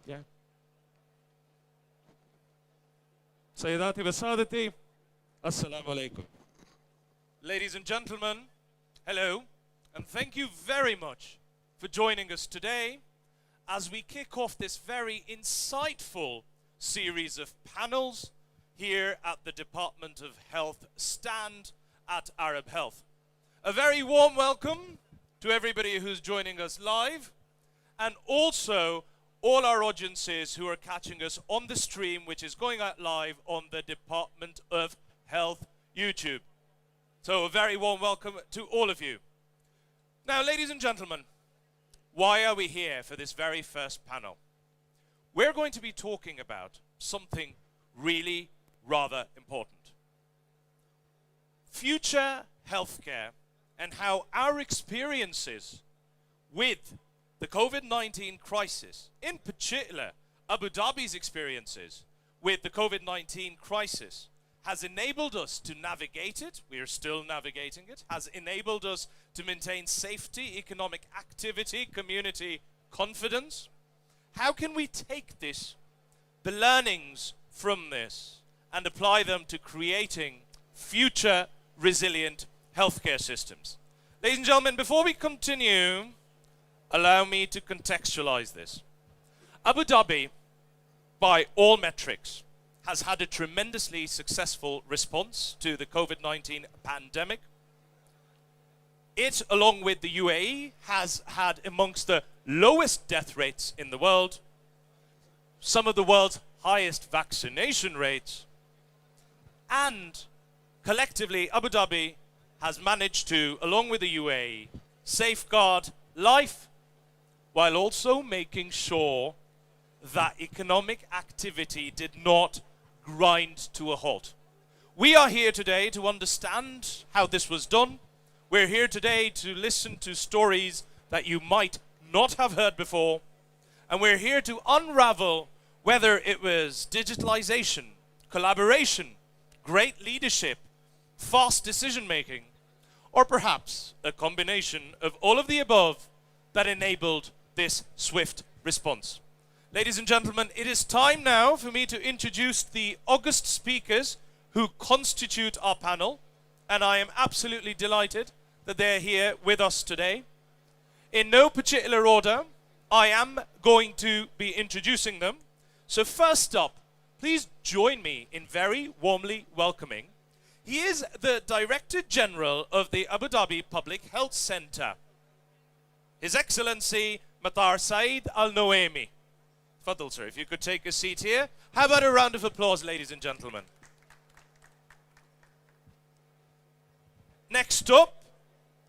Yeah. Sayyidati wa Sadati, Assalamu alaikum. Ladies and gentlemen, hello, and thank you very much for joining us today as we kick off this very insightful series of panels here at the Department of Health stand at Arab Health. A very warm welcome to everybody who's joining us live, and also all our audiences who are catching us on the stream, which is going out live on the Department of Health YouTube. So a very warm welcome to all of you. Now, ladies and gentlemen, why are we here for this very first panel? We're going to be talking about something really rather important. Future healthcare and how our experiences with the COVID-19 crisis, in particular Abu Dhabi's experiences with the COVID-19 crisis, has enabled us to navigate it. We are still navigating it. Has enabled us to maintain safety, economic activity, community confidence. How can we take this, the learnings from this, and apply them to creating future resilient healthcare systems? Ladies and gentlemen, before we continue, allow me to contextualize this. Abu Dhabi, by all metrics, has had a tremendously successful response to the COVID-19 pandemic. It, along with the UAE, has had amongst the lowest death rates in the world, some of the world's highest vaccination rates, and collectively Abu Dhabi has managed to, along with the UAE, safeguard life while also making sure that economic activity did not grind to a halt. We are here today to understand how this was done. We're here today to listen to stories that you might not have heard before. And we're here to unravel whether it was digitalization, collaboration, great leadership, fast decision making, or perhaps a combination of all of the above that enabled this swift response. Ladies and gentlemen, it is time now for me to introduce the august speakers who constitute our panel, and I am absolutely delighted that they're here with us today. In no particular order, I am going to be introducing them. So first up, please join me in very warmly welcoming. He is the Director General of the Abu Dhabi Public Health Centre, His Excellency Matar Saeed Al Noemi. Fadl, sir, if you could take a seat here. How about a round of applause, ladies and gentlemen? Next up,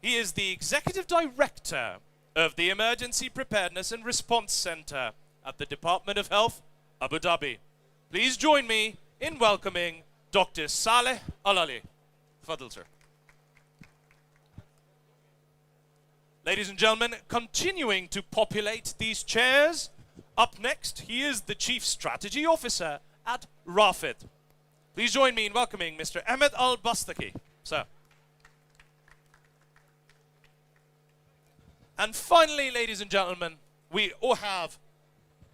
he is the Executive Director of the Emergency Preparedness and Response Centre at the Department of Health, Abu Dhabi. Please join me in welcoming Dr. Saleh Al-Ali. Fadl, sir. Ladies and gentlemen, continuing to populate these chairs, up next, he is the Chief Strategy Officer at Rafid. Please join me in welcoming Mr. Ahmed Al-Bastaki, sir. And finally, ladies and gentlemen, we all have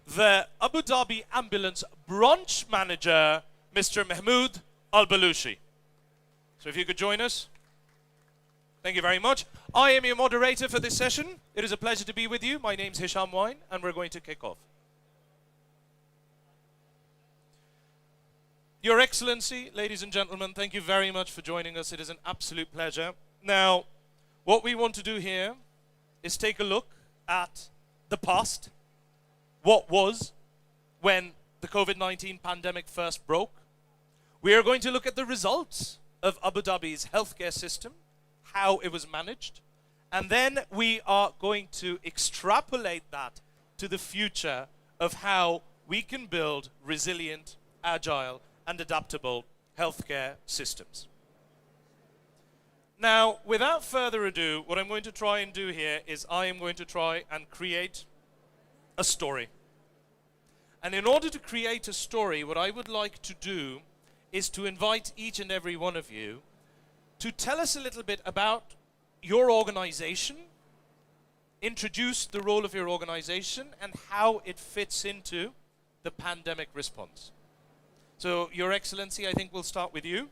the Abu Dhabi Ambulance Branch Manager, Mr. Mahmoud Al-Balushi. So if you could join us. Thank you very much. I am your moderator for this session. It is a pleasure to be with you. My name's Hisham Wine, and we're going to kick off. Your Excellency, ladies and gentlemen, thank you very much for joining us. It is an absolute pleasure. Now, what we want to do here is take a look at the past, what was when the COVID-19 pandemic first broke. We are going to look at the results of Abu Dhabi's healthcare system, how it was managed, and then we are going to extrapolate that to the future of how we can build resilient, agile, and adaptable healthcare systems. Now, without further ado, what I'm going to try and do here is I am going to try and create a story. And in order to create a story, what I would like to do is to invite each and every one of you to tell us a little bit about your organization introduce the role of your organization and how it fits into the pandemic response. So, Your Excellency, I think we'll start with you.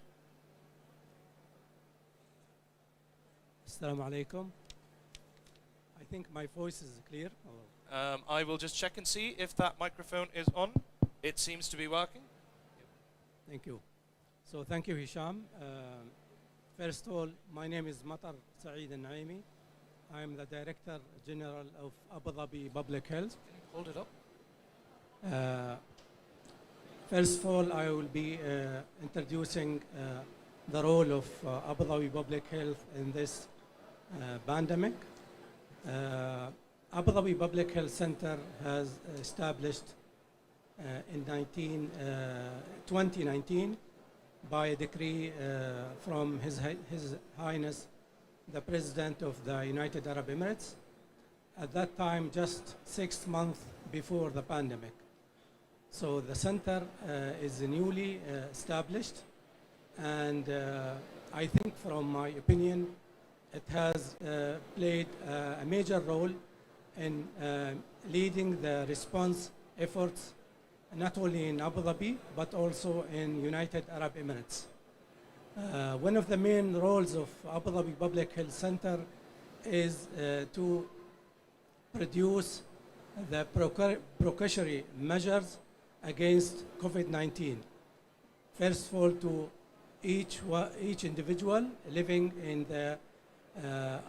Assalamu alaikum. I think my voice is clear. I will just check and see if that microphone is on. It seems to be working. Thank you. So thank you, Hisham. First of all, my name is Matar Saeed Al-Naimi. I am the Director General of Abu Dhabi Public Health. Can you hold it up? First of all, I will be introducing the role of Abu Dhabi Public Health in this pandemic. Abu Dhabi Public Health Center has established in 2019 by a decree from His Highness the President of the United Arab Emirates. At that time, just 6 months before the pandemic. So the center is newly established, and I think, from my opinion, it has played a major role in leading the response efforts, not only in Abu Dhabi, but also in United Arab Emirates. One of the main roles of Abu Dhabi Public Health Center is to produce the precautionary measures against COVID-19. First of all, to each individual living in the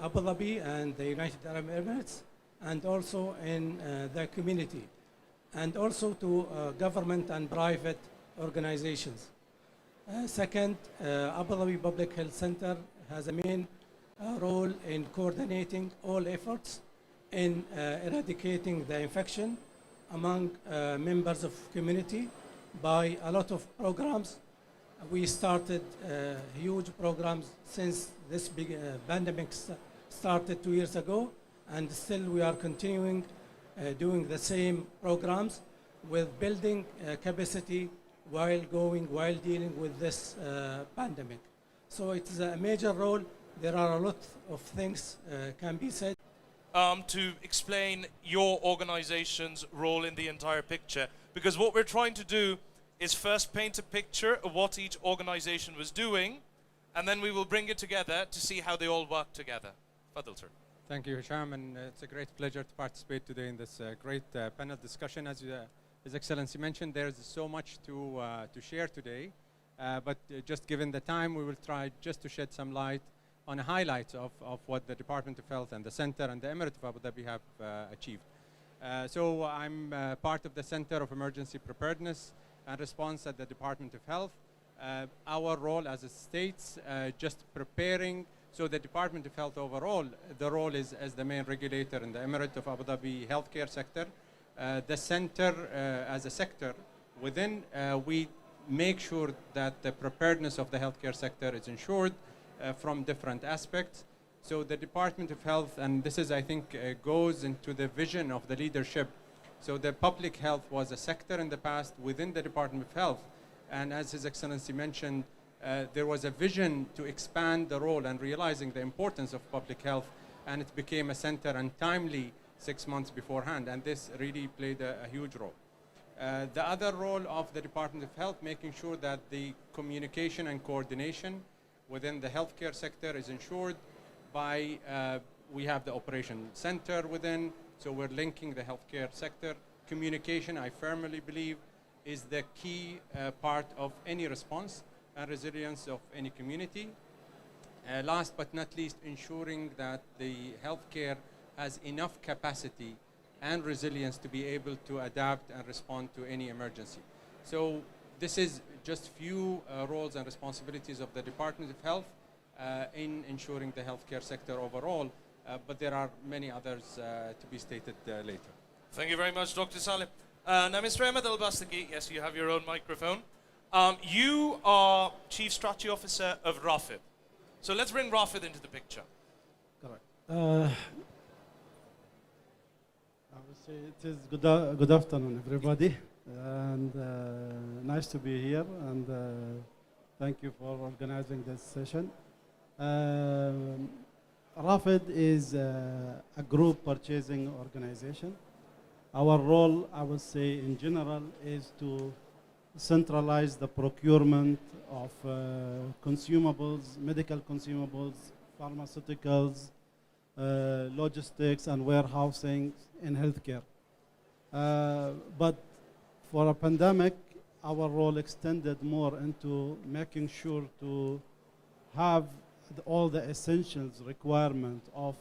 Abu Dhabi and the United Arab Emirates, and also in the community, and also to government and private organizations. Second, Abu Dhabi Public Health Center has a main role in coordinating all efforts in eradicating the infection among members of community by a lot of programs. We started huge programs since this big pandemic started 2 years ago, and still we are continuing doing the same programs with building capacity while dealing with this pandemic. So it is a major role. There are a lot of things can be said. To explain your organization's role in the entire picture, because what we're trying to do is first paint a picture of what each organization was doing, and then we will bring it together to see how they all work together. Fadl, sir. Thank you, Hisham, and it's a great pleasure to participate today in this great panel discussion. As His Excellency mentioned, there's so much to share today, but just given the time, we will try just to shed some light on highlights of what the Department of Health and the Center and the Emirate of Abu Dhabi have achieved. So I'm part of the Center of Emergency Preparedness and Response at the Department of Health. Our role, as it states, just preparing. So the Department of Health overall, the role is as the main regulator in the Emirate of Abu Dhabi healthcare sector. The center as a sector within, we make sure that the preparedness of the healthcare sector is ensured from different aspects. So the Department of Health, and this is, I think, goes into the vision of the leadership. So the public health was a sector in the past within the Department of Health, and as His Excellency mentioned, there was a vision to expand the role and realizing the importance of public health, and it became a center and timely 6 months beforehand, and this really played a huge role. The other role of the Department of Health, making sure that the communication and coordination within the healthcare sector is ensured by, we have the operation center within, so we're linking the healthcare sector. Communication, I firmly believe, is the key part of any response and resilience of any community. Last but not least, ensuring that the healthcare has enough capacity and resilience to be able to adapt and respond to any emergency. So this is just few roles and responsibilities of the Department of Health in ensuring the healthcare sector overall, but there are many others to be stated later. Thank you very much, Dr. Saleh. Now, Mr. Ahmed Al-Bastaki, yes, you have your own microphone. You are Chief Strategy Officer of Rafid. So let's bring Rafid into the picture. Correct. I would say it is good afternoon, everybody, and nice to be here, and thank you for organizing this session. RAFID is a group purchasing organization. Our role, I would say, in general, is to centralize the procurement of consumables, medical consumables, pharmaceuticals, logistics, and warehousing in healthcare. But for a pandemic, our role extended more into making sure to have all the essentials requirement of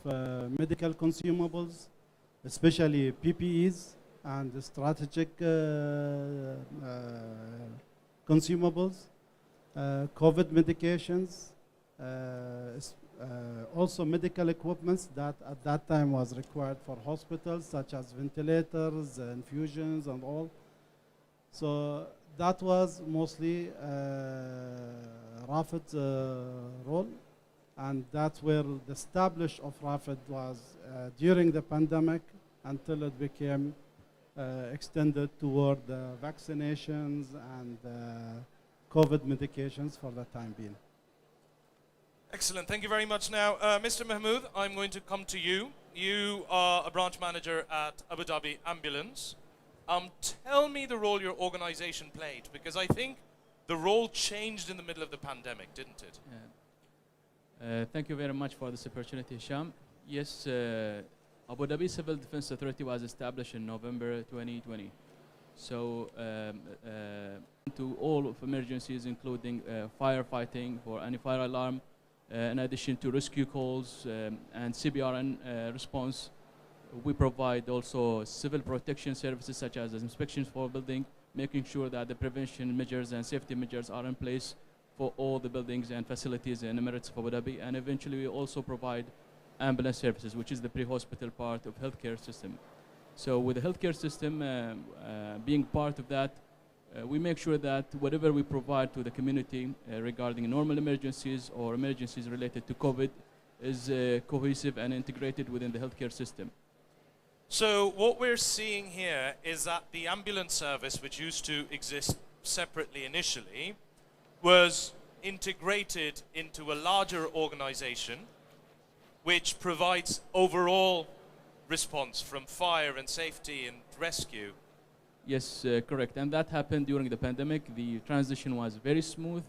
medical consumables, especially PPEs and the strategic consumables, COVID medications, also medical equipments that at that time was required for hospitals, such as ventilators, infusions, and all. So that was mostly RAFID's role, and that's where the establish of RAFID was during the pandemic until it became extended toward vaccinations and COVID medications for the time being. Excellent. Thank you very much. Now, Mr. Mahmood, I'm going to come to you. You are a branch manager at Abu Dhabi Ambulance. Tell me the role your organization played, because I think the role changed in the middle of the pandemic, didn't it? Thank you very much for this opportunity, Hisham. Yes, Abu Dhabi Civil Defense Authority was established in November 2020. So, to all of emergencies, including firefighting for any fire alarm, in addition to rescue calls and CBRN response, we provide also civil protection services such as inspections for building, making sure that the prevention measures and safety measures are in place for all the buildings and facilities in Emirates of Abu Dhabi. And eventually we also provide ambulance services, which is the pre-hospital part of healthcare system. So with the healthcare system being part of that, we make sure that whatever we provide to the community regarding normal emergencies or emergencies related to COVID is cohesive and integrated within the healthcare system. So what we're seeing here is that the ambulance service, which used to exist separately initially, was integrated into a larger organization which provides overall response from fire and safety and rescue. Yes, correct. And that happened during the pandemic. The transition was very smooth.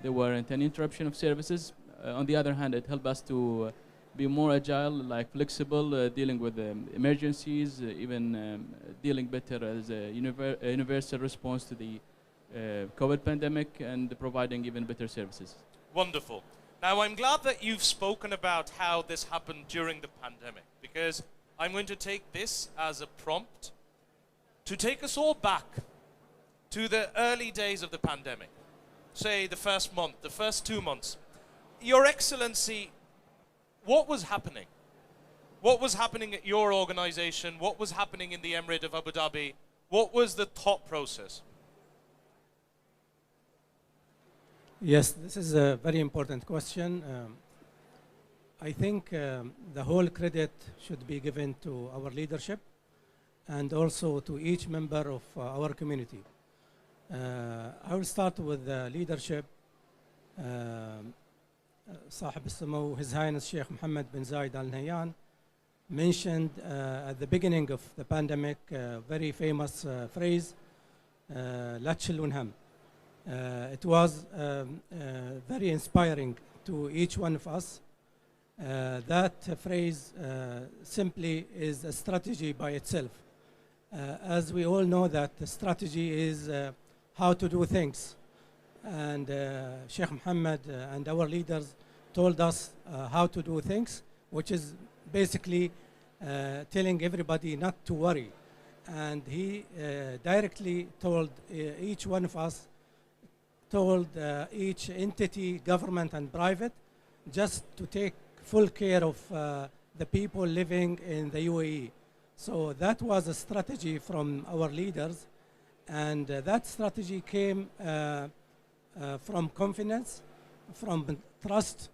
There weren't any interruption of services. On the other hand, it helped us to be more agile, like flexible, dealing with emergencies, even dealing better as a universal response to the COVID pandemic, and providing even better services. Wonderful. Now, I'm glad that you've spoken about how this happened during the pandemic, because I'm going to take this as a prompt to take us all back to the early days of the pandemic. Say the first month, the first 2 months. Your Excellency, what was happening? What was happening at your organization? What was happening in the Emirate of Abu Dhabi? What was the thought process? Yes, this is a very important question. I think the whole credit should be given to our leadership and also to each member of our community. I will start with the leadership. صاحب السمو His Highness Sheikh Mohammed bin Zayed Al Nahyan mentioned at the beginning of the pandemic a very famous phrase, لا تشيلون هم. It was very inspiring to each one of us. That phrase simply is a strategy by itself. As we all know that the strategy is how to do things. And Sheikh Mohammed and our leaders told us how to do things, which is basically telling everybody not to worry. And he directly told each one of us, told each entity, government and private, just to take full care of the people living in the UAE. So that was a strategy from our leaders, and that strategy came from confidence, from trust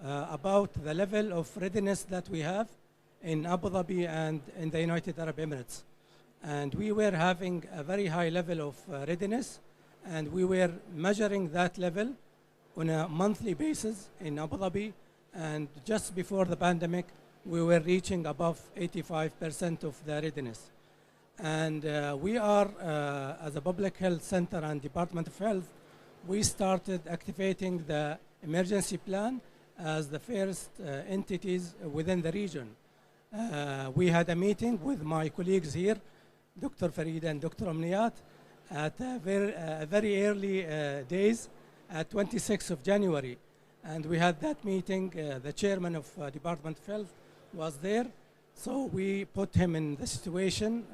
about the level of readiness that we have in Abu Dhabi and in the United Arab Emirates. And we were having a very high level of readiness, and we were measuring that level on a monthly basis in Abu Dhabi And just before the pandemic, we were reaching above 85% of the readiness. And we are, as a public health center and Department of Health, we started activating the emergency plan as the first entities within the region. We had a meeting with my colleagues here, Dr. Farid and Dr. Omniat, at very early days, at 26th of January. And we had that meeting, the chairman of Department of Health was there. So we put him in the situation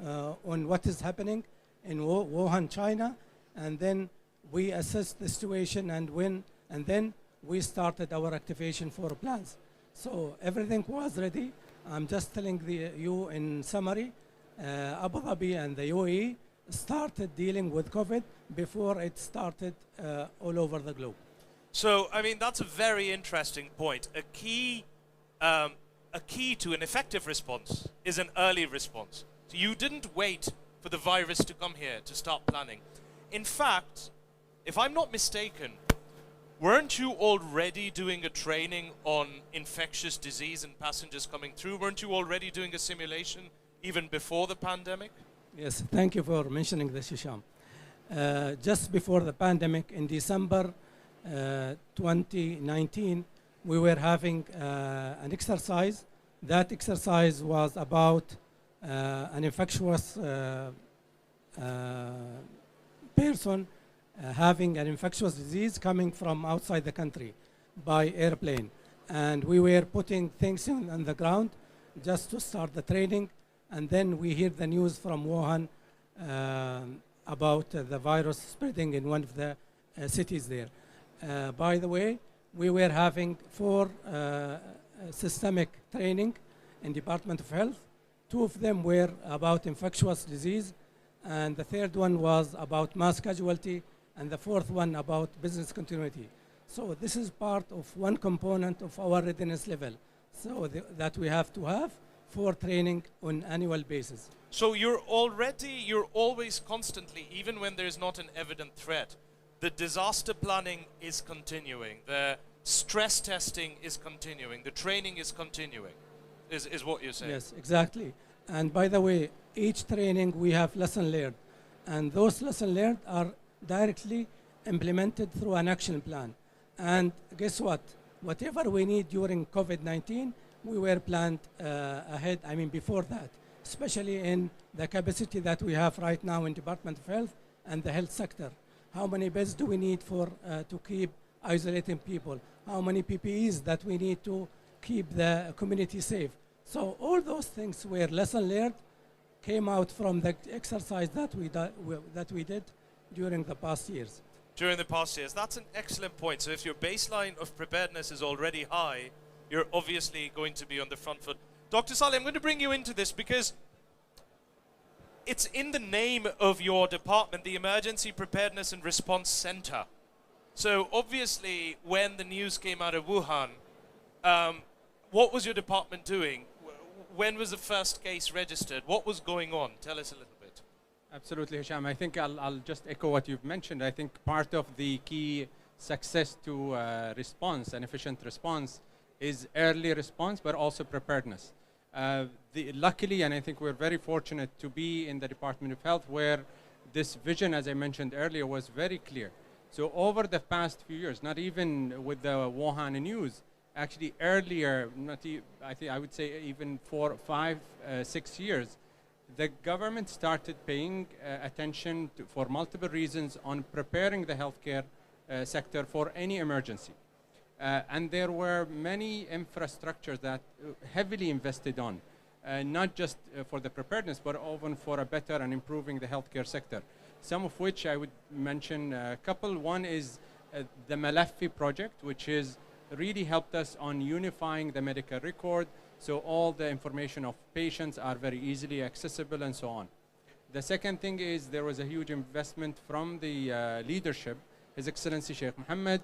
on what is happening in Wuhan, China, and then we assessed the situation and then we started our activation for plans. So everything was ready. I'm just telling you in summary, Abu Dhabi and the UAE started dealing with COVID before it started all over the globe. So, I mean, that's a very interesting point. A key to an effective response is an early response. So you didn't wait for the virus to come here to start planning. In fact, if I'm not mistaken, weren't you already doing a training on infectious disease and passengers coming through? Weren't you already doing a simulation even before the pandemic? Yes, thank you for mentioning this, Hisham. Just before the pandemic, in December 2019, we were having an exercise. That exercise was about an infectious person having an infectious disease coming from outside the country by airplane. And we were putting things on the ground just to start the training. And then we hear the news from Wuhan about the virus spreading in one of the cities there. By the way, we were having 4 systemic training in Department of Health. 2 of them were about infectious disease, and the 3rd one was about mass casualty, and the 4th one about business continuity. So this is part of one component of our readiness level, so that we have to have for training on annual basis. So you're always constantly, even when there's not an evident threat, the disaster planning is continuing, the stress testing is continuing, the training is continuing, is what you're saying? Yes, exactly. And by the way, each training we have lesson learned, and those lesson learned are directly implemented through an action plan. And guess what? Whatever we need during COVID-19, we were planned ahead, I mean before that, especially in the capacity that we have right now in Department of Health and the health sector. How many beds do we need for to keep isolating people? How many PPEs that we need to keep the community safe? So all those things were lesson learned, came out from the exercise that we did during the past years. During the past years, that's an excellent point. So if your baseline of preparedness is already high, you're obviously going to be on the front foot. Dr. Saleh, I'm going to bring you into this because it's in the name of your department, the Emergency Preparedness and Response Center. So obviously, when the news came out of Wuhan, what was your department doing? When was the first case registered? What was going on? Tell us a little bit. Absolutely, Hisham. I think I'll just echo what you've mentioned. I think part of the key success to response, an efficient response, is early response, but also preparedness. Luckily, and I think we're very fortunate to be in the Department of Health where this vision, as I mentioned earlier, was very clear. So over the past few years, not even with the Wuhan news, actually earlier, I would say even 4, 5, 6 years, the government started paying attention for multiple reasons on preparing the healthcare sector for any emergency. And there were many infrastructures that heavily invested on, not just for the preparedness, but even for a better and improving the healthcare sector. Some of which I would mention a couple. One is the Malafi project, which is really helped us on unifying the medical record, so all the information of patients are very easily accessible and so on. The second thing is there was a huge investment from the leadership, His Excellency Sheikh Mohammed.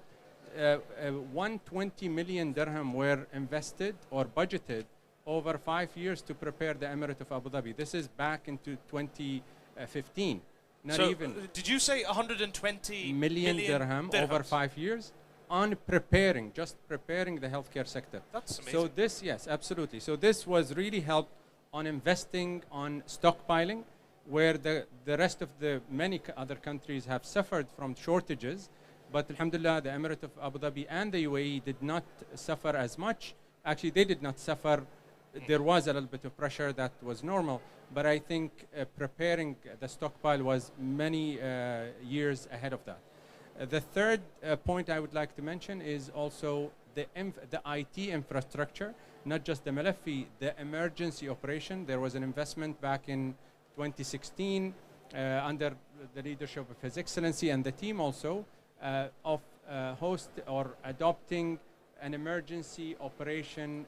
120 million dirham were invested or budgeted over 5 years to prepare the Emirate of Abu Dhabi. This is back into 2015. Not so even. Did you say 120 million dirham over 5 years? on preparing, just preparing the healthcare sector. That's amazing. So this, yes, absolutely. So this was really helped on investing on stockpiling, where the rest of the many other countries have suffered from shortages. But alhamdulillah, the Emirate of Abu Dhabi and the UAE did not suffer as much. Actually, they did not suffer. There was a little bit of pressure that was normal, but I think preparing the stockpile was many years ahead of that. The third point I would like to mention is also the IT infrastructure, not just the Malafi, the emergency operation. There was an investment back in 2016 under the leadership of His Excellency and the team also of host or adopting an emergency operation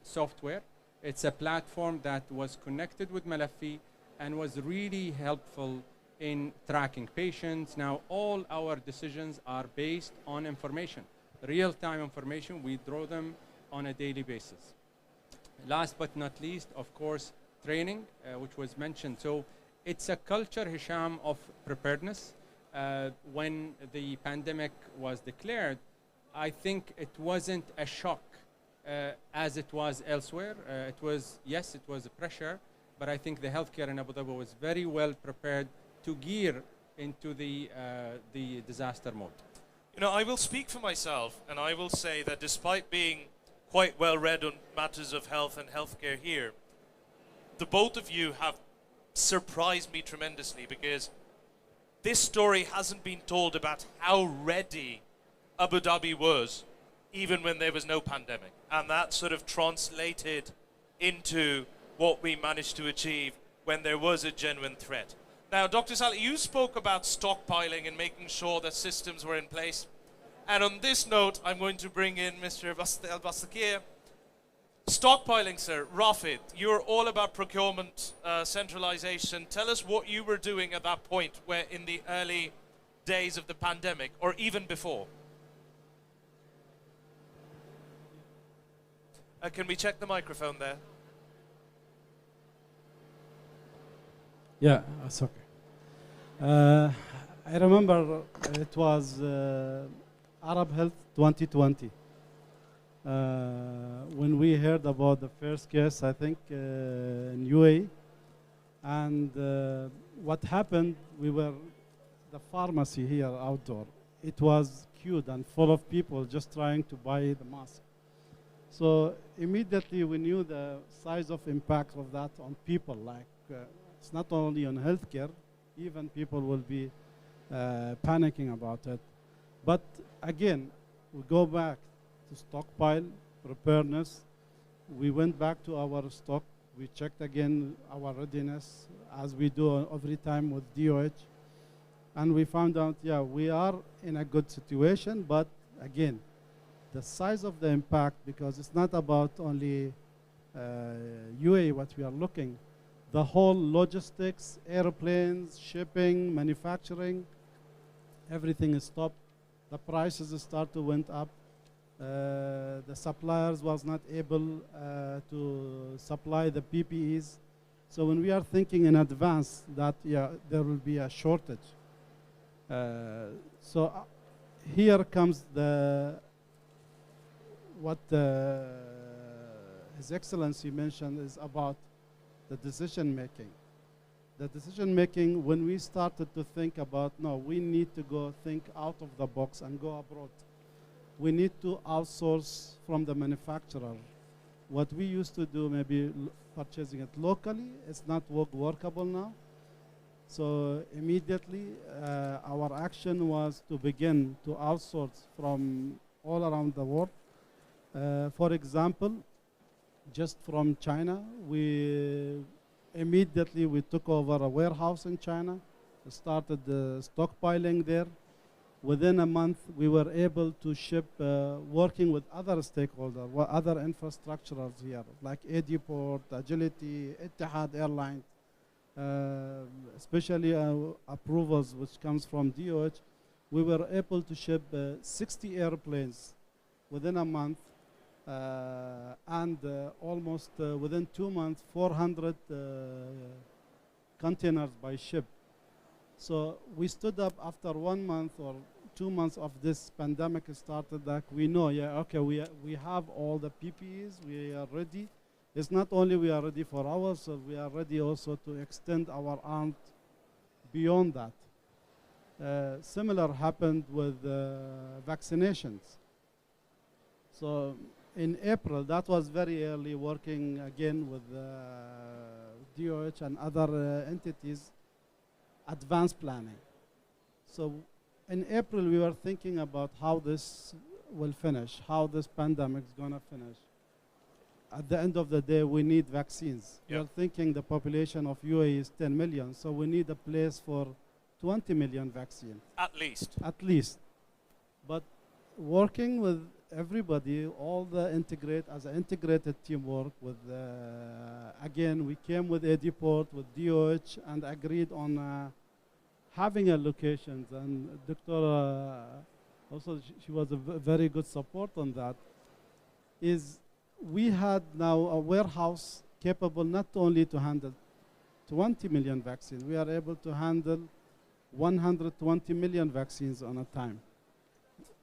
software. It's a platform that was connected with Malafi and was really helpful in tracking patients. Now all our decisions are based on information, real-time information. We draw them on a daily basis. Last but not least, of course, training, which was mentioned. So it's a culture, Hisham, of preparedness. When the pandemic was declared, I think it wasn't a shock as it was elsewhere. It was, yes, it was a pressure, but I think the healthcare in Abu Dhabi was very well prepared to gear into the disaster mode. You know, I will speak for myself, and I will say that despite being quite well read on matters of health and healthcare here, the both of you have surprised me tremendously, because this story hasn't been told about how ready Abu Dhabi was even when there was no pandemic. And that sort of translated into what we managed to achieve when there was a genuine threat. Now, Dr. Saleh, you spoke about stockpiling and making sure that systems were in place. And on this note, I'm going to bring in Mr. El-Bastakir. Stockpiling, sir. Rafid, you're all about procurement, centralization. Tell us what you were doing at that point, where in the early days of the pandemic, or even before. Can we check the microphone there? Yeah, it's okay. I remember it was Arab Health 2020. When we heard about the first case, I think in UAE, and what happened, the pharmacy here outdoor, it was queued and full of people just trying to buy the mask. So immediately we knew the size of impact of that on people. Like it's not only on healthcare, even people will be panicking about it. But again, we go back to stockpile, preparedness. We went back to our stock. We checked again our readiness, as we do every time with DOH. And we found out, yeah, we are in a good situation, but again, the size of the impact, because it's not about only UAE what we are looking, the whole logistics, airplanes, shipping, manufacturing, everything is stopped. The prices start to went up. The suppliers was not able to supply the PPEs. So when we are thinking in advance that, yeah, there will be a shortage. Here comes what His Excellency mentioned is about the decision making. The decision making, when we started to think about, no, we need to go think out of the box and go abroad. We need to outsource from the manufacturer. What we used to do, maybe purchasing it locally, it's not workable now. So immediately, our action was to begin to outsource from all around the world. For example, just from China, we immediately took over a warehouse in China, started stockpiling there. Within a month, we were able to ship, working with other stakeholders, other infrastructures here, like Adiport, Agility, Etihad Airlines, especially approvals which comes from DOH. We were able to ship 60 airplanes within a month, and almost within 2 months, 400 containers by ship. So we stood up after 1 month or 2 months of this pandemic started, that we know, yeah, okay, we have all the PPEs, we are ready. It's not only we are ready for ourselves, we are ready also to extend our arm beyond that. Similar happened with vaccinations. So in April, that was very early, working again with DOH and other entities, advanced planning. So in April, we were thinking about how this will finish, how this pandemic is going to finish. At the end of the day, we need vaccines. Yeah. We are thinking the population of UAE is 10 million, so we need a place for 20 million vaccines. At least. At least. But working with everybody, all the as an integrated teamwork with, again, we came with ADPort, with DOH, and agreed on having a locations. And Dr. Also, she was a very good support on that. Is we had now a warehouse capable not only to handle 20 million vaccines, we are able to handle 120 million vaccines on a time.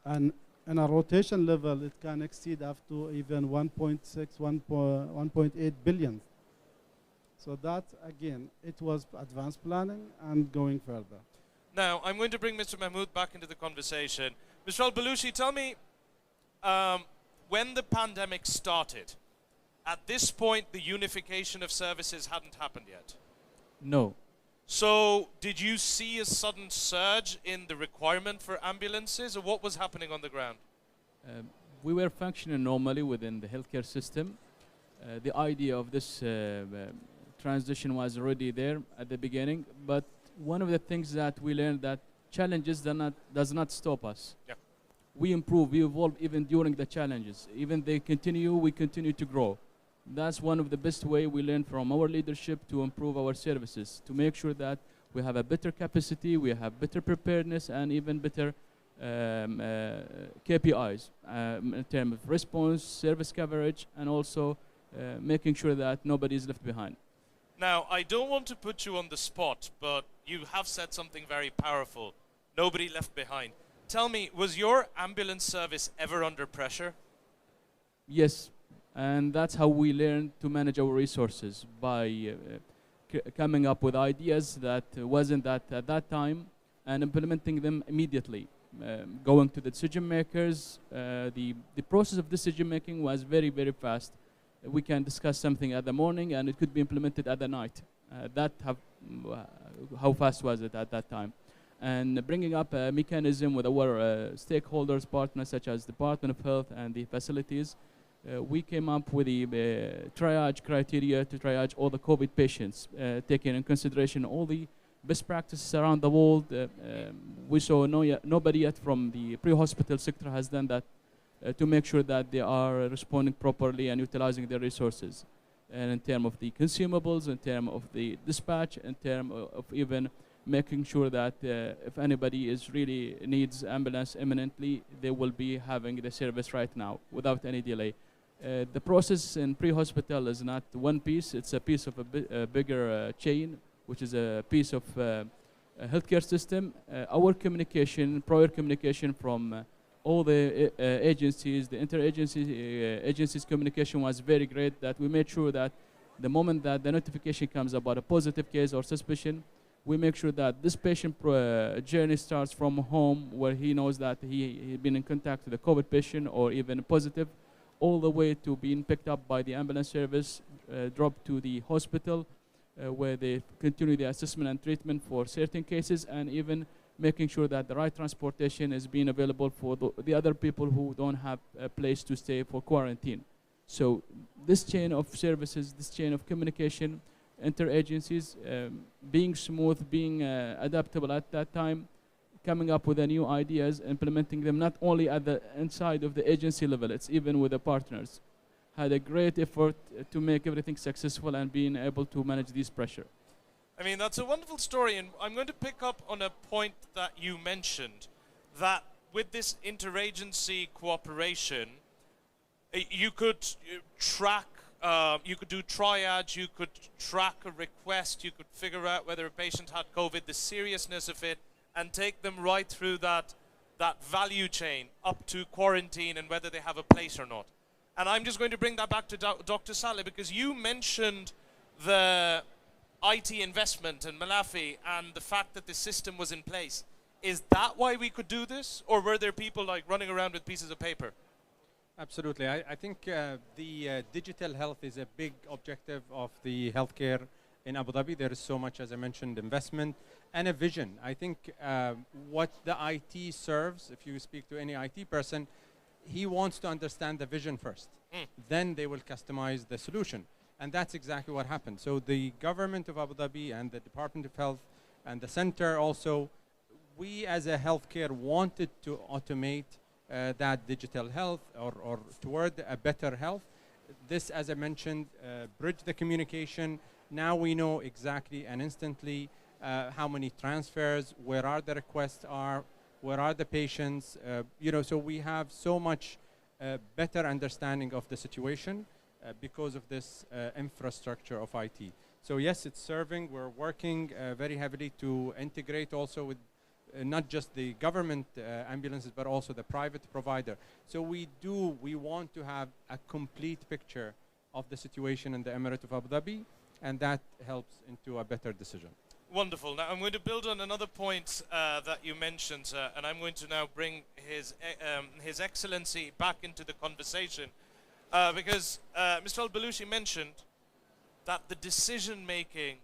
And in a rotation level, it can exceed up to even 1.6, 1.8 billion. So that, again, it was advanced planning and going further. Now, I'm going to bring Mr. Mahmoud back into the conversation. Mr. Al-Balushi, tell me, when the pandemic started, at this point, the unification of services hadn't happened yet. No. So, did you see a sudden surge in the requirement for ambulances, or what was happening on the ground? We were functioning normally within the healthcare system. The idea of this transition was already there at the beginning, but one of the things that we learned, that challenges does not stop us. Yeah. We improve, we evolve even during the challenges. Even they continue, we continue to grow. That's one of the best way we learn from our leadership to improve our services, to make sure that we have a better capacity, we have better preparedness, and even better KPIs in terms of response, service coverage, and also making sure that nobody is left behind. Now, I don't want to put you on the spot, but you have said something very powerful. Nobody left behind. Tell me, was your ambulance service ever under pressure? Yes, and that's how we learned to manage our resources, by coming up with ideas that wasn't that at that time and implementing them immediately. Going to the decision makers, the process of decision making was very, very fast. We can discuss something at the morning and it could be implemented at the night. How fast was it at that time? And bringing up a mechanism with our stakeholders, partners such as Department of Health and the facilities, we came up with the triage criteria to triage all the COVID patients, taking in consideration all the best practices around the world. We saw nobody yet from the pre-hospital sector has done that, to make sure that they are responding properly and utilizing their resources. And in terms of the consumables, in terms of the dispatch, in terms of even making sure that if anybody really needs ambulance imminently, they will be having the service right now without any delay. The process in pre-hospital is not one piece, it's a piece of a bigger chain, which is a piece of a healthcare system. Our communication, prior communication from all the agencies, the agencies communication was very great, that we made sure that the moment that the notification comes about a positive case or suspicion, we make sure that this patient journey starts from home, where he knows that he's been in contact with a COVID patient or even positive, all the way to being picked up by the ambulance service, dropped to the hospital, where they continue the assessment and treatment for certain cases, and even making sure that the right transportation is being available for the other people who don't have a place to stay for quarantine. So this chain of services, this chain of communication, interagencies, being smooth, being adaptable at that time, coming up with the new ideas, implementing them not only at the inside of the agency level, it's even with the partners. Had a great effort to make everything successful and being able to manage this pressure. I mean, that's a wonderful story, and I'm going to pick up on a point that you mentioned, that with this interagency cooperation, you could track, you could do triage, you could track a request, you could figure out whether a patient had COVID, the seriousness of it, and take them right through that that value chain up to quarantine and whether they have a place or not. And I'm just going to bring that back to Dr. Saleh, because you mentioned the IT investment and Malafi and the fact that the system was in place. Is that why we could do this? Or were there people like running around with pieces of paper? Absolutely. I think the digital health is a big objective of the healthcare in Abu Dhabi. There is so much, as I mentioned, investment and a vision. I think what the IT serves, if you speak to any IT person, he wants to understand the vision first. Then they will customize the solution. And that's exactly what happened. So the government of Abu Dhabi and the Department of Health and the center also, we as a healthcare wanted to automate that digital health or toward a better health. This, as I mentioned, bridge the communication. Now we know exactly and instantly how many transfers, where are the requests are, where are the patients, so we have so much better understanding of the situation because of this infrastructure of IT. So yes, it's serving. We're working very heavily to integrate also with not just the government ambulances, but also the private provider. So we want to have a complete picture of the situation in the Emirate of Abu Dhabi, and that helps into a better decision. Wonderful. Now I'm going to build on another point that you mentioned, sir, and I'm going to now bring His Excellency back into the conversation because Mr. Al-Balushi mentioned that the decision making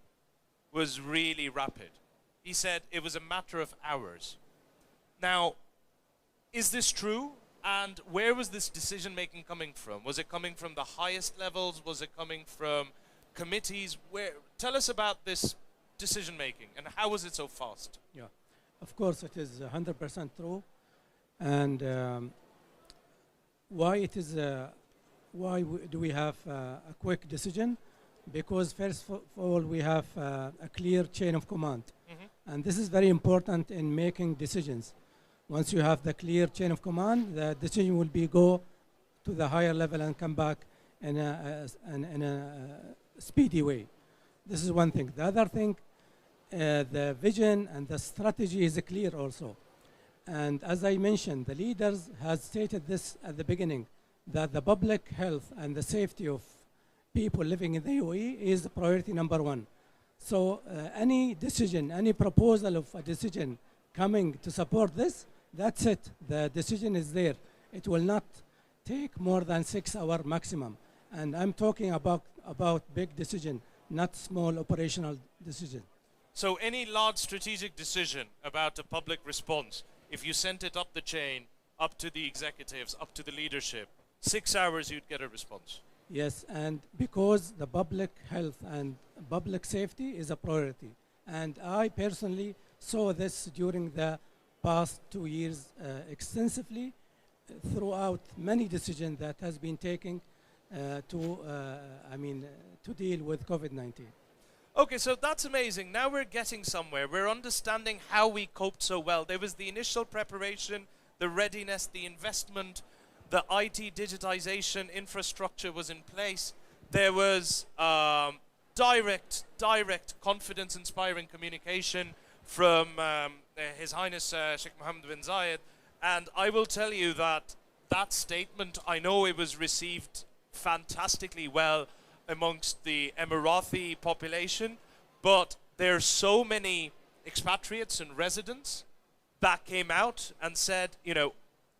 was really rapid. He said it was a matter of hours. Now, is this true? And where was this decision making coming from? Was it coming from the highest levels? Was it coming from committees? Tell us about this decision making and how was it so fast? Yeah, of course it is 100% true. And do we have a quick decision? Because first of all, we have a clear chain of command. And this is very important in making decisions. Once you have the clear chain of command, the decision will go to the higher level and come back in a speedy way. This is one thing. The other thing, the vision and the strategy is clear also. And as I mentioned, the leaders have stated this at the beginning, that the public health and the safety of people living in the UAE is priority number one. So any decision, any proposal of a decision coming to support this, that's it. The decision is there. It will not take more than 6 hours maximum. And I'm talking about big decision, not small operational decision. So any large strategic decision about a public response, if you sent it up the chain, up to the executives, up to the leadership, 6 hours you'd get a response. Yes, and because the public health and public safety is a priority. And I personally saw this during the past 2 years extensively throughout many decisions that has been taken to deal with COVID-19. Okay, so that's amazing. Now we're getting somewhere. We're understanding how we coped so well. There was the initial preparation, the readiness, the investment, the IT digitization infrastructure was in place. There was direct confidence-inspiring communication from His Highness Sheikh Mohammed bin Zayed. And I will tell you that that statement, I know it was received fantastically well amongst the Emirati population, but there are so many expatriates and residents that came out and said,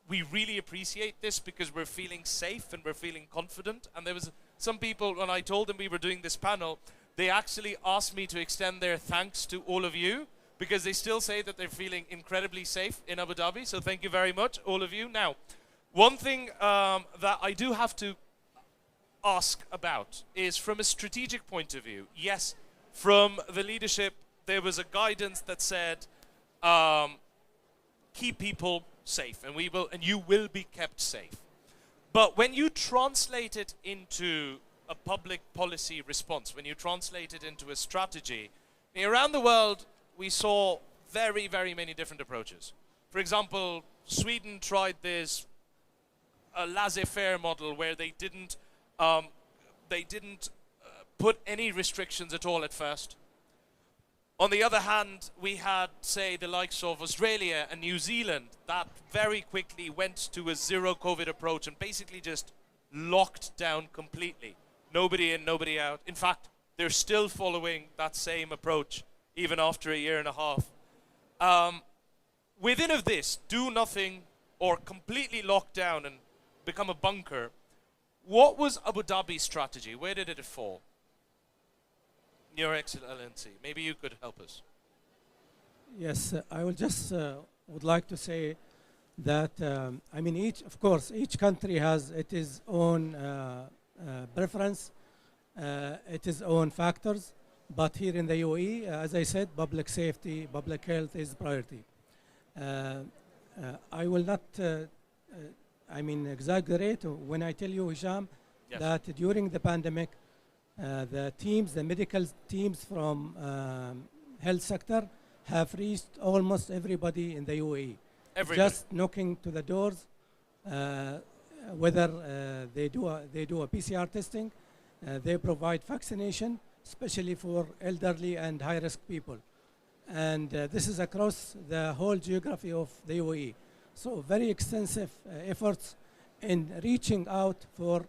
we really appreciate this because we're feeling safe and we're feeling confident. And there was some people, when I told them we were doing this panel, they actually asked me to extend their thanks to all of you because they still say that they're feeling incredibly safe in Abu Dhabi. So thank you very much, all of you. Now, one thing that I do have to ask about is from a strategic point of view. Yes, from the leadership, there was a guidance that said, keep people safe, and you will be kept safe. But when you translate it into a public policy response, when you translate it into a strategy, around the world, we saw very, very many different approaches. For example, Sweden tried this laissez-faire model where they didn't put any restrictions at all at first. On the other hand, we had, say, the likes of Australia and New Zealand that very quickly went to a zero COVID approach and basically just locked down completely. Nobody in, nobody out. In fact, they're still following that same approach even after a year and a half. Within of this, do nothing or completely lock down and become a bunker. What was Abu Dhabi's strategy? Where did it fall? Your Excellency, maybe you could help us. Yes, I will just would like to say that I mean each country has its own preference, its own factors. But here in the UAE, as I said, public safety, public health is priority. I will not, I mean, exaggerate when I tell you, Hisham, Yes. that during the pandemic, the medical teams from health sector have reached almost everybody in the UAE. Everybody. Just knocking to the doors, whether they do a PCR testing, they provide vaccination, especially for elderly and high-risk people. And this is across the whole geography of the UAE. So very extensive efforts in reaching out for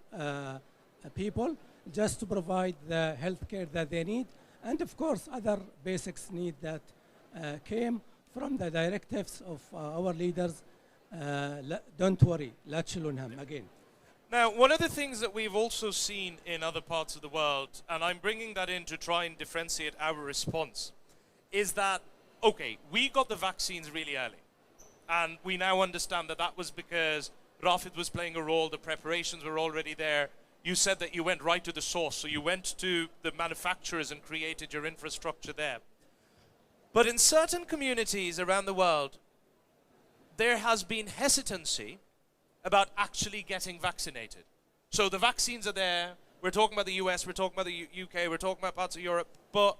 people just to provide the healthcare that they need. And of course, other basics need that came from the directives of our leaders. Don't worry, لا تشيلون هم, again. Now, one of the things that we've also seen in other parts of the world, and I'm bringing that in to try and differentiate our response, is that, okay, we got the vaccines really early. And we now understand that that was because Rafid was playing a role, the preparations were already there. You said that you went right to the source, so you went to the manufacturers and created your infrastructure there. But in certain communities around the world, there has been hesitancy about actually getting vaccinated. So the vaccines are there. We're talking about the US, we're talking about the UK, we're talking about parts of Europe, but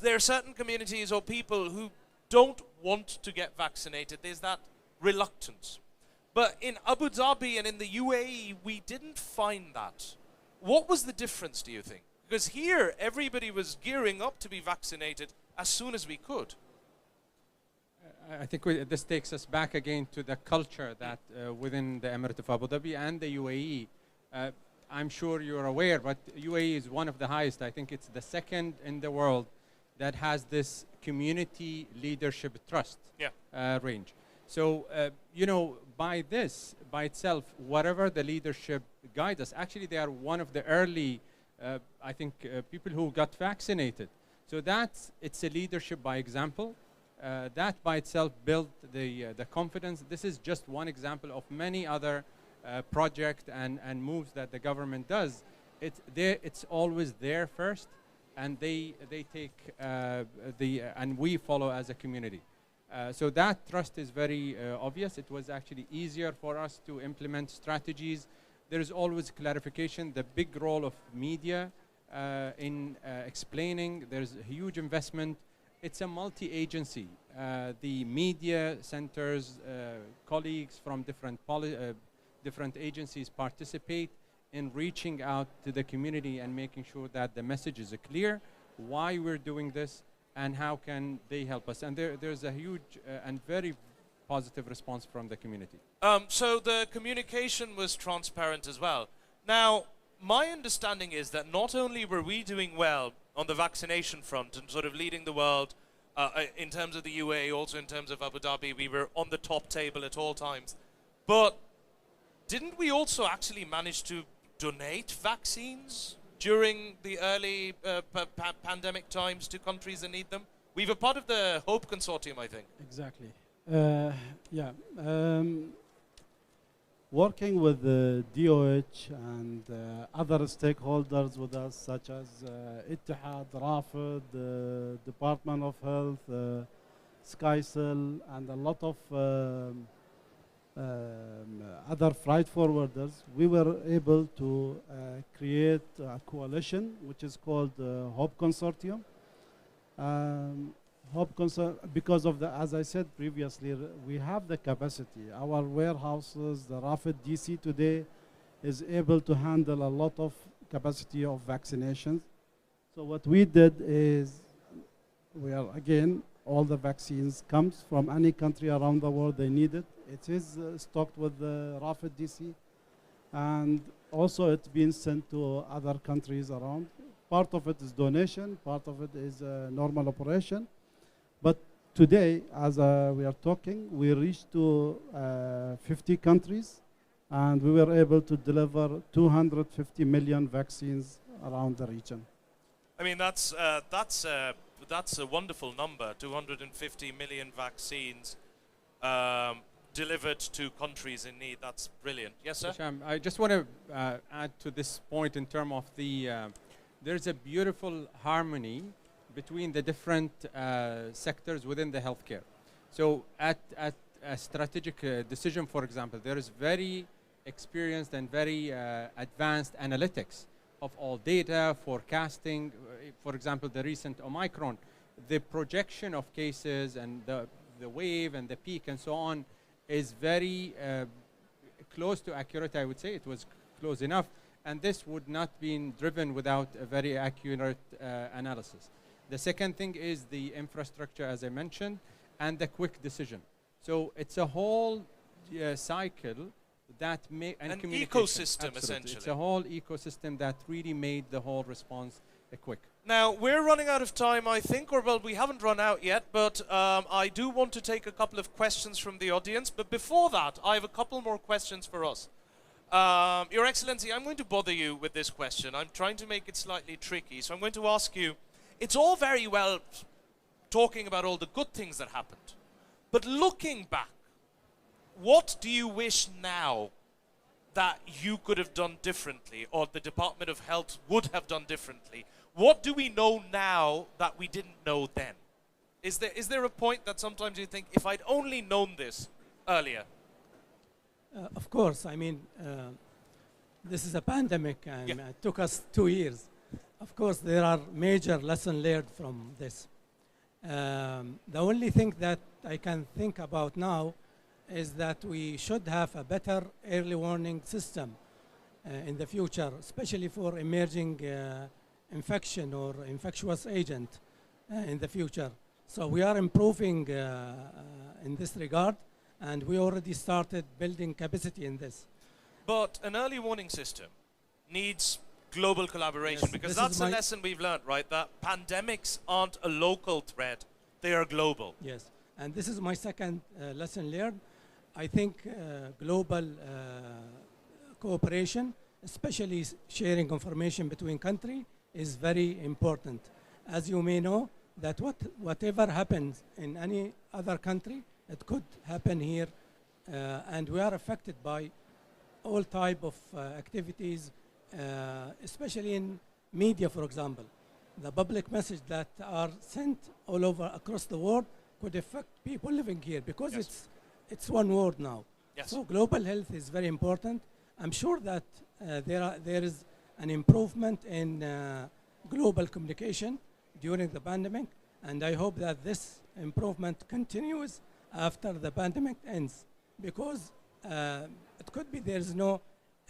there are certain communities or people who don't want to get vaccinated. There's that reluctance. But in Abu Dhabi and in the UAE, we didn't find that. What was the difference, do you think? Because here, everybody was gearing up to be vaccinated as soon as we could. I think this takes us back again to the culture that within the Emirate of Abu Dhabi and the UAE. I'm sure you're aware, but UAE is one of the highest. I think it's the second in the world that has this community leadership trust range. So, you know, by itself, whatever the leadership guides us, actually they are one of the early, I think, people who got vaccinated. So it's a leadership by example. That by itself built the confidence. This is just one example of many other projects and moves that the government does. It's always there first, and they take and we follow as a community. So that trust is very obvious. It was actually easier for us to implement strategies. There is always clarification. The big role of media in explaining. There's a huge investment. It's a multi-agency. The media centers, colleagues from different agencies participate in reaching out to the community and making sure that the message is clear, why we're doing this, and how can they help us. And there's a huge and very positive response from the community. So the communication was transparent as well. Now, my understanding is that not only were we doing well on the vaccination front and sort of leading the world in terms of the UAE, also in terms of Abu Dhabi, we were on the top table at all times. But didn't we also actually manage to donate vaccines during the early pandemic times to countries that need them? We were part of the HOPE consortium, I think. Exactly. Working with the DOH and other stakeholders with us, such as Ittihad, Rafid, Department of Health, SkyCell, and a lot of other freight forwarders, we were able to create a coalition which is called HOPE Consortium. Because of the, as I said previously, we have the capacity. Our warehouses, the Rafid DC today is able to handle a lot of capacity of vaccinations. So what we did is we are again, all the vaccines comes from any country around the world they need it. It is stocked with the Rafid DC, and also it's been sent to other countries around. Part of it is donation, part of it is normal operation. But today, as we are talking, we reached to 50 countries, and we were able to deliver 250 million vaccines around the region. I mean, that's a wonderful number. 250 million vaccines delivered to countries in need. That's brilliant. Yes, sir? Hisham, I just want to add to this point in terms of the, there's a beautiful harmony between the different sectors within the healthcare. So at a strategic decision, for example, there is very experienced and very advanced analytics of all data, forecasting. For example, the recent Omicron, the projection of cases and the wave and the peak and so on is very close to accurate, I would say. It was close enough, and this would not be driven without a very accurate analysis. The second thing is the infrastructure, as I mentioned, and the quick decision. So it's a whole cycle that made an ecosystem, essentially. It's a whole ecosystem that really made the whole response quick. Now, we're running out of time, I think, or well, we haven't run out yet, but I do want to take a couple of questions from the audience. But before that, I have a couple more questions for us. Your Excellency, I'm going to bother you with this question. I'm trying to make it slightly tricky, so I'm going to ask you, it's all very well talking about all the good things that happened, but looking back, what do you wish now that you could have done differently, or the Department of Health would have done differently? What do we know now that we didn't know then? Is there a point that sometimes you think, if I'd only known this earlier? Of course, I mean, this is a pandemic, and it took us 2 years. Of course, there are major lessons learned from this. The only thing that I can think about now is that we should have a better early warning system in the future, especially for emerging infection or infectious agent in the future. So we are improving in this regard, and we already started building capacity in this. But an early warning system needs global collaboration, Yes, because this that's is a my- lesson we've learned, right? That pandemics aren't a local threat, they are global. Yes, and this is my second lesson learned. I think global cooperation, especially sharing information between countries, is very important. As you may know, that whatever happens in any other country, it could happen here, and we are affected by all type of activities, especially in media, for example. The public message that are sent all over across the world could affect people living here, because Yes. it's one world now. Yes. So global health is very important. I'm sure that there is an improvement in global communication during the pandemic, and I hope that this improvement continues after the pandemic ends, because it could be there is no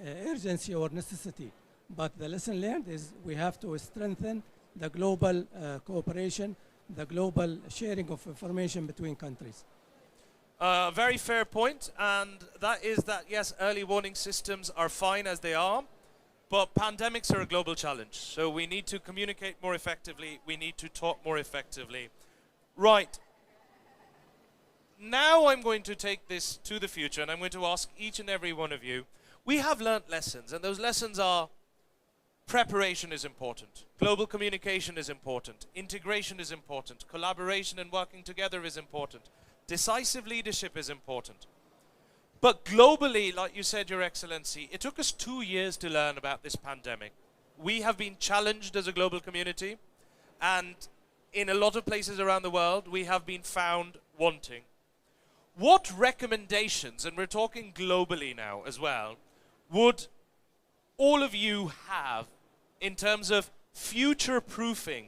urgency or necessity, but the lesson learned is we have to strengthen the global cooperation, the global sharing of information between countries. Very fair point, and that is that, yes, early warning systems are fine as they are, but pandemics are a global challenge. So we need to communicate more effectively, we need to talk more effectively. Right. Now I'm going to take this to the future, and I'm going to ask each and every one of you. We have learnt lessons, and those lessons are: preparation is important, global communication is important, integration is important, collaboration and working together is important, decisive leadership is important. But globally, like you said, Your Excellency, it took us 2 years to learn about this pandemic. We have been challenged as a global community, and in a lot of places around the world, we have been found wanting. What recommendations, and we're talking globally now as well, would all of you have in terms of future-proofing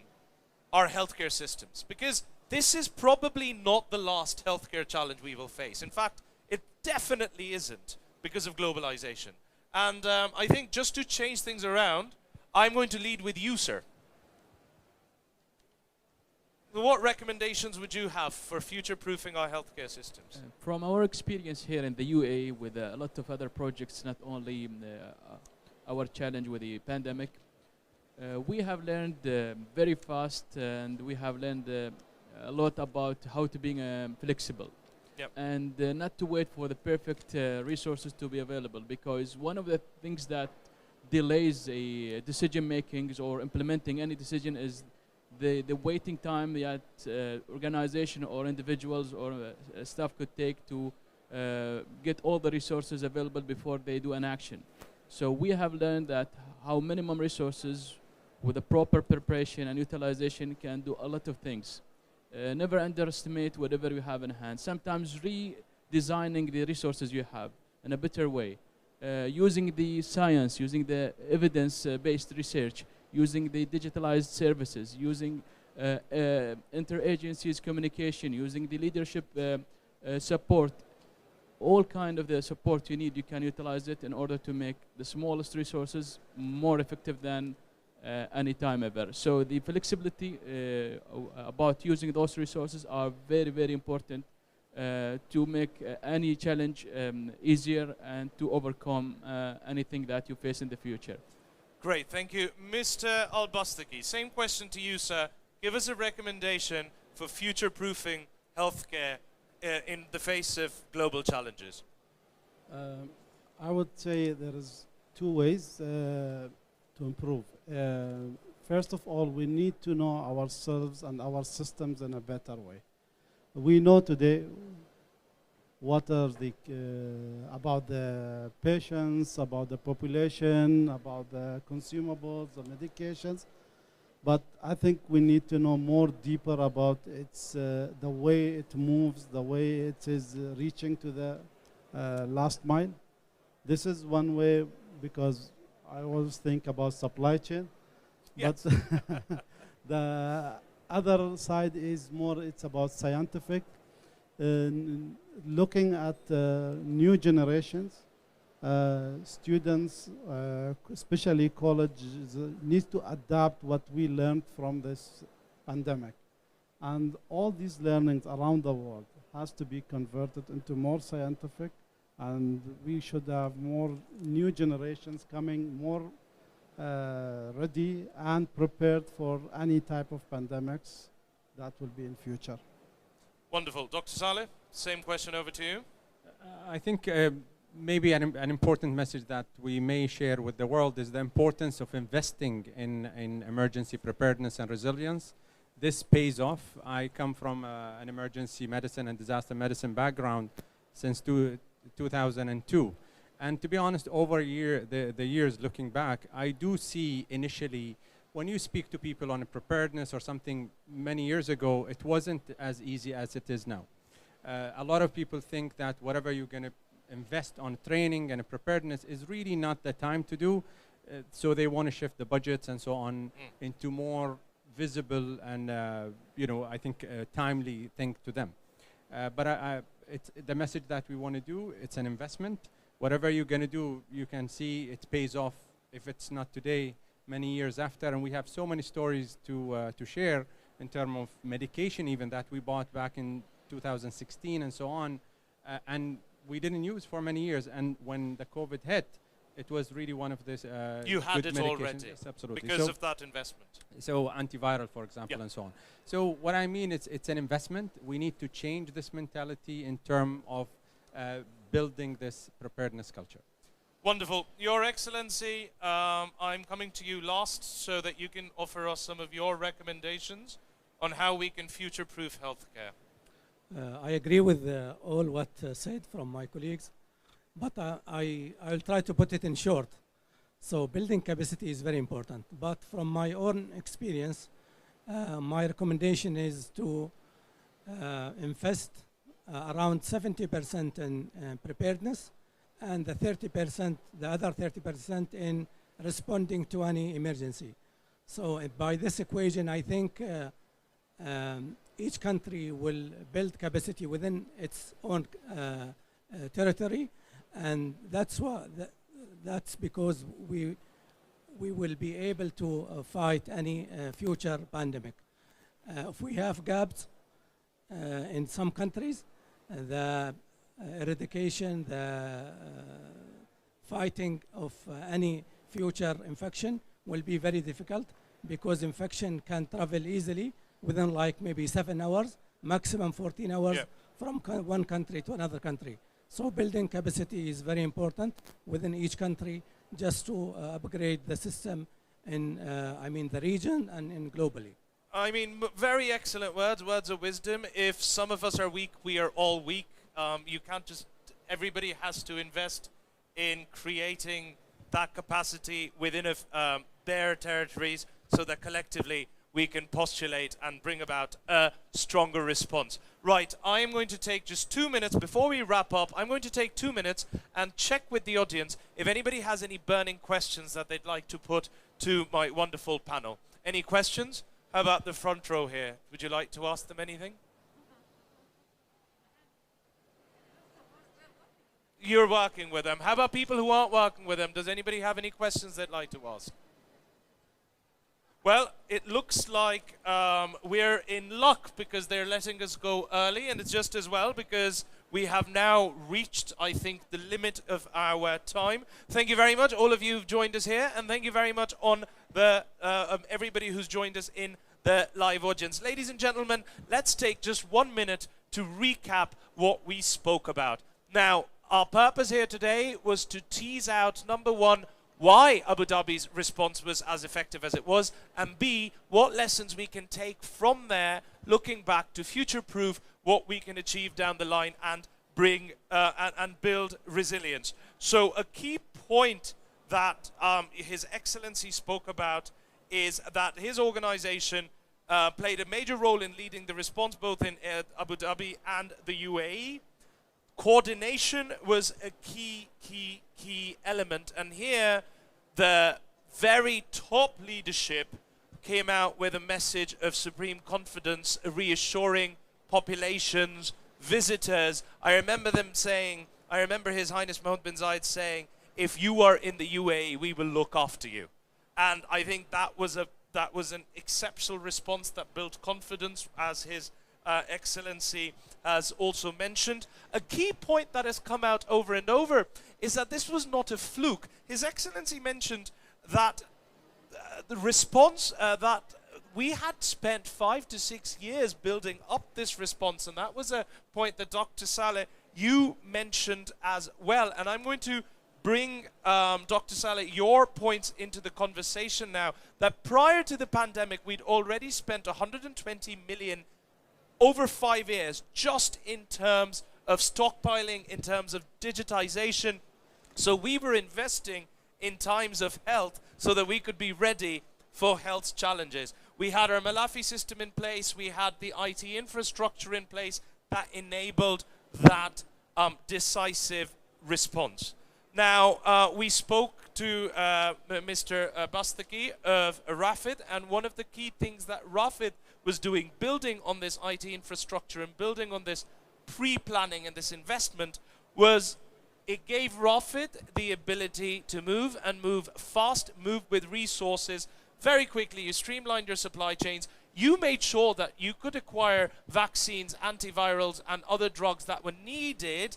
our healthcare systems? Because this is probably not the last healthcare challenge we will face. In fact, it definitely isn't, because of globalization. And I think, just to change things around, I'm going to lead with you, sir. what recommendations would you have for future-proofing our healthcare systems? From our experience here in the UAE with a lot of other projects, not only our challenge with the pandemic, we have learned very fast, and we have learned a lot about how to be flexible. Yep. And not to wait for the perfect resources to be available, because one of the things that delays a decision making or implementing any decision is the waiting time that organization or individuals or staff could take to get all the resources available before they do an action. So we have learned that how minimum resources with a proper preparation and utilization can do a lot of things. Never underestimate whatever you have in hand. Sometimes redesigning the resources you have in a better way, using the science, using the evidence-based research, using the digitalized services, using interagencies communication, using the leadership support, all kind of the support you need, you can utilize it in order to make the smallest resources more effective than any time ever. So the flexibility about using those resources are very, very important to make any challenge easier and to overcome anything that you face in the future. Great, thank you. Mr. Al-Bastaki, same question to you, sir. Give us a recommendation for future-proofing healthcare in the face of global challenges. I would say there is two ways to improve. First of all, we need to know ourselves and our systems in a better way. We know today what are the about the patients, about the population, about the consumables, the medications, but I think we need to know more deeper about its the way it moves, the way it is reaching to the last mile. This is one way, because I always think about supply chain, Yes. but the other side is more, it's about scientific, looking at new generations, students, especially colleges, need to adapt what we learned from this pandemic. And all these learnings around the world has to be converted into more scientific, and we should have more new generations coming more ready and prepared for any type of pandemics that will be in future. Wonderful. Dr. Saleh, same question over to you. I think maybe an important message that we may share with the world is the importance of investing in emergency preparedness and resilience. This pays off. I come from an emergency medicine and disaster medicine background since 2002. And to be honest, over the years looking back, I do see initially, when you speak to people on a preparedness or something many years ago, it wasn't as easy as it is now. A lot of people think that whatever you're going to invest on training and preparedness is really not the time to do. So they want to shift the budgets and so on into more visible and, I think, timely thing to them. But it's the message that we want to do, it's an investment. Whatever you're going to do, you can see it pays off, if it's not today, many years after. And we have so many stories to share in terms of medication even that we bought back in 2016 and so on. And we didn't use for many years. And when the COVID hit, it was really one of this You had good it medications. already Yes, absolutely. because of that investment. So antiviral, for example, Yep. and so on. So what I mean, it's an investment. We need to change this mentality in terms of building this preparedness culture. Wonderful. Your Excellency, I'm coming to you last so that you can offer us some of your recommendations on how we can future-proof healthcare. I agree with all what said from my colleagues, but I'll try to put it in short. So building capacity is very important, but from my own experience, my recommendation is to invest around 70% in preparedness and the other 30% in responding to any emergency. So by this equation, I think each country will build capacity within its own territory, and that's because we will be able to fight any future pandemic. if we have gaps in some countries, the eradication, the fighting of any future infection will be very difficult, because infection can travel easily within like maybe 7 hours, maximum 14 hours, Yeah. from one country to another country. So building capacity is very important within each country, just to upgrade the system in, I mean, the region and in globally. I mean, very excellent words, words of wisdom. If some of us are weak, we are all weak. You can't just, everybody has to invest in creating that capacity within their territories, so that collectively we can postulate and bring about a stronger response. Right, I am going to take just 2 minutes before we wrap up. I'm going to take 2 minutes and check with the audience if anybody has any burning questions that they'd like to put to my wonderful panel. Any questions? How about the front row here? Would you like to ask them anything? You're working with them. How about people who aren't working with them? Does anybody have any questions they'd like to ask? Well, it looks like we're in luck, because they're letting us go early, and it's just as well because we have now reached, I think, the limit of our time. Thank you very much, all of you who've joined us here, and thank you very much on the everybody who's joined us in the live audience. Ladies and gentlemen, let's take just 1 minute to recap what we spoke about. Now, our purpose here today was to tease out, number one, why Abu Dhabi's response was as effective as it was, and B, what lessons we can take from there, looking back to future-proof what we can achieve down the line and bring and build resilience. So a key point that His Excellency spoke about is that his organization played a major role in leading the response both in Abu Dhabi and the UAE. Coordination was a key element, and here the very top leadership came out with a message of supreme confidence, reassuring populations, visitors. I remember them saying, I remember His Highness Mohammed bin Zayed saying, if you are in the UAE, we will look after you. And I think that was an exceptional response that built confidence, as His Excellency has also mentioned. A key point that has come out over and over is that this was not a fluke. His Excellency mentioned that the response that we had spent 5 to 6 years building up this response, and that was a point that Dr. Saleh, you mentioned as well. And I'm going to bring, Dr. Saleh, your points into the conversation now, that prior to the pandemic, we'd already spent 120 million over 5 years, just in terms of stockpiling, in terms of digitization. So we were investing in times of health so that we could be ready for health challenges. We had our Malafi system in place, we had the IT infrastructure in place that enabled that decisive response. Now, we spoke to Mr. Bastaki of Rafid, and one of the key things that Rafid was doing, building on this IT infrastructure and building on this pre-planning and this investment, was it gave Rafid the ability to move and move fast, move with resources very quickly. You streamlined your supply chains. You made sure that you could acquire vaccines, antivirals, and other drugs that were needed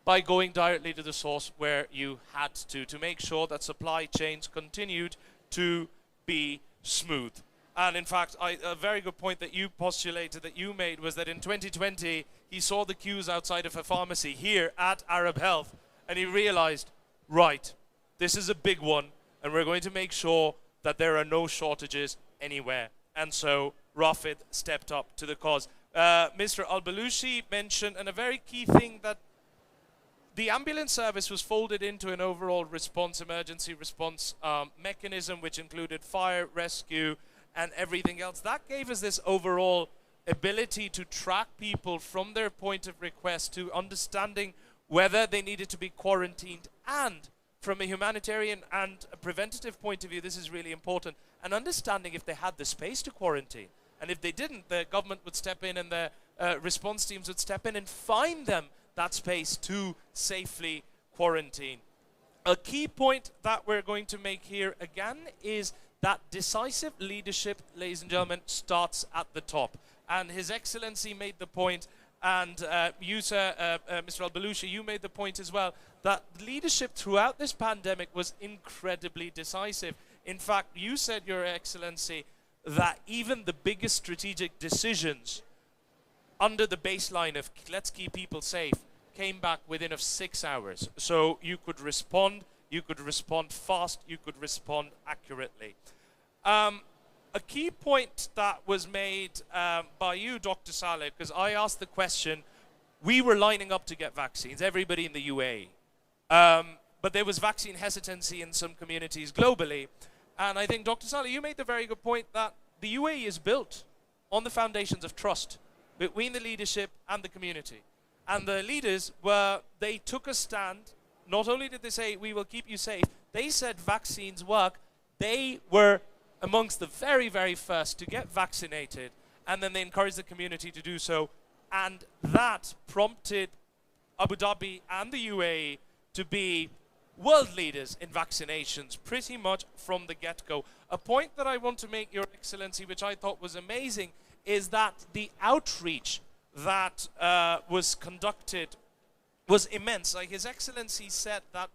by going directly to the source where you had to make sure that supply chains continued to be smooth. And in fact, a very good point that you postulated, that you made, was that in 2020, he saw the queues outside of a pharmacy here at Arab Health, and he realized, right, this is a big one, and we're going to make sure that there are no shortages anywhere. And so Rafid stepped up to the cause. Mr. Al-Balushi mentioned, and a very key thing, that the ambulance service was folded into an overall response, emergency response mechanism, which included fire, rescue, and everything else. That gave us this overall ability to track people from their point of request to understanding whether they needed to be quarantined, and from a humanitarian and a preventative point of view, this is really important, and understanding if they had the space to quarantine. And if they didn't, the government would step in, and the response teams would step in and find them that space to safely quarantine. A key point that we're going to make here again is that decisive leadership, ladies and gentlemen, starts at the top. And His Excellency made the point, and you, sir, Mr. Al-Balushi, you made the point as well, that leadership throughout this pandemic was incredibly decisive. In fact, you said, Your Excellency, that even the biggest strategic decisions under the baseline of let's keep people safe came back within of 6 hours. So you could respond fast, you could respond accurately. A key point that was made by you, Dr. Saleh, because I asked the question, we were lining up to get vaccines, everybody in the UAE. But there was vaccine hesitancy in some communities globally. And I think, Dr. Saleh, you made the very good point that the UAE is built on the foundations of trust between the leadership and the community. And the leaders they took a stand. Not only did they say, we will keep you safe, they said vaccines work. They were amongst the very, very first to get vaccinated, and then they encouraged the community to do so. And that prompted Abu Dhabi and the UAE to be world leaders in vaccinations pretty much from the get-go. A point that I want to make, Your Excellency, which I thought was amazing, is that the outreach that was conducted was immense. Like His Excellency said that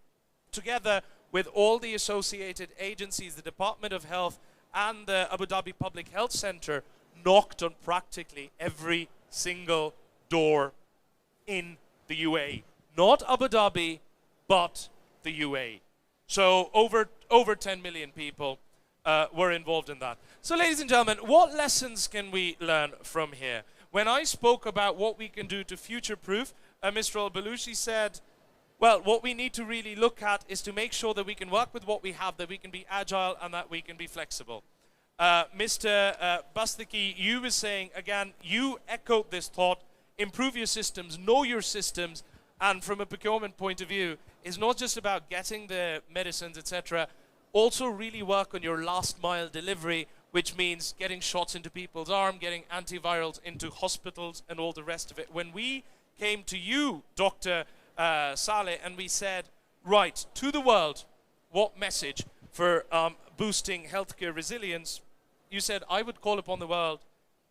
together with all the associated agencies, the Department of Health and the Abu Dhabi Public Health Center knocked on practically every single door in the UAE. Not Abu Dhabi, but the UAE. So over 10 million people were involved in that. So ladies and gentlemen, what lessons can we learn from here? When I spoke about what we can do to future-proof, Mr. Al-Balushi said, well, what we need to really look at is to make sure that we can work with what we have, that we can be agile and that we can be flexible. Mr. Bastaki, you were saying, again, you echoed this thought, improve your systems, know your systems, and from a procurement point of view, it's not just about getting the medicines, etc. Also really work on your last mile delivery, which means getting shots into people's arm, getting antivirals into hospitals and all the rest of it. When we came to you, Dr. Saleh, and we said, right, to the world, what message for boosting healthcare resilience? You said, I would call upon the world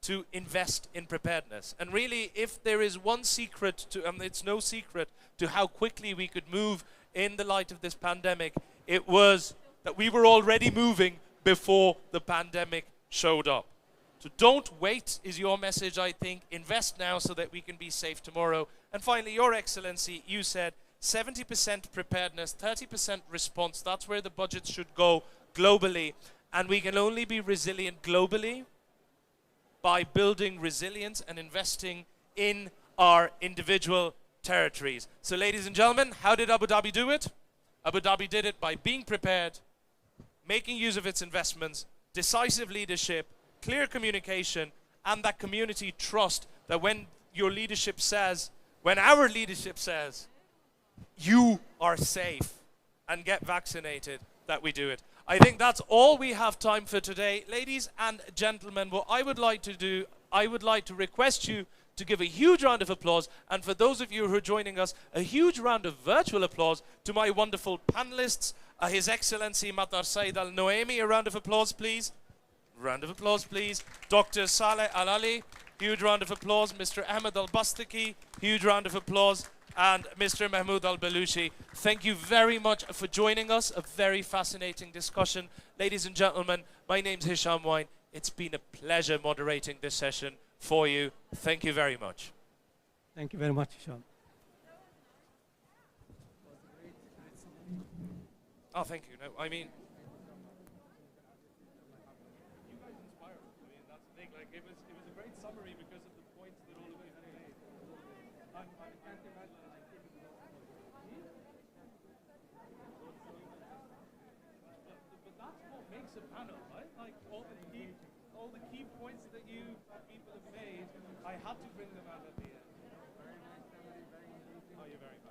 to invest in preparedness. And really, if there is one secret to, it's no secret to how quickly we could move in the light of this pandemic, it was that we were already moving before the pandemic showed up. So don't wait is your message, I think. Invest now so that we can be safe tomorrow. And finally, Your Excellency, you said 70% preparedness, 30% response. That's where the budget should go globally. And we can only be resilient globally by building resilience and investing in our individual territories. So ladies and gentlemen, how did Abu Dhabi do it? Abu Dhabi did it by being prepared, making use of its investments, decisive leadership, clear communication, and that community trust that when your leadership says, when our leadership says, you are safe and get vaccinated, that we do it. I think that's all we have time for today. Ladies and gentlemen, what I would like to do, I would like to request you to give a huge round of applause, and for those of you who are joining us, a huge round of virtual applause to my wonderful panelists, His Excellency Matar Said Al Noemi. A round of applause, please. Round of applause, please. Dr. Saleh Al Ali, huge round of applause. Mr. Ahmed Al Bastaki, huge round of applause. And Mr. Mahmoud Al Balushi, thank you very much for joining us. A very fascinating discussion. Ladies and gentlemen, my name's Hisham Wine. It's been a pleasure moderating this session for you. Thank you very much. Thank you very much, Sean. Oh, thank you. No, I mean, you guys inspire me. I mean, that's the thing. Like, it was a great summary because of the points that all of you had made. I can't imagine. But that's what makes a panel, right? Like all the key points that you people have made, I had to bring them out at the end. Oh, you're very nice.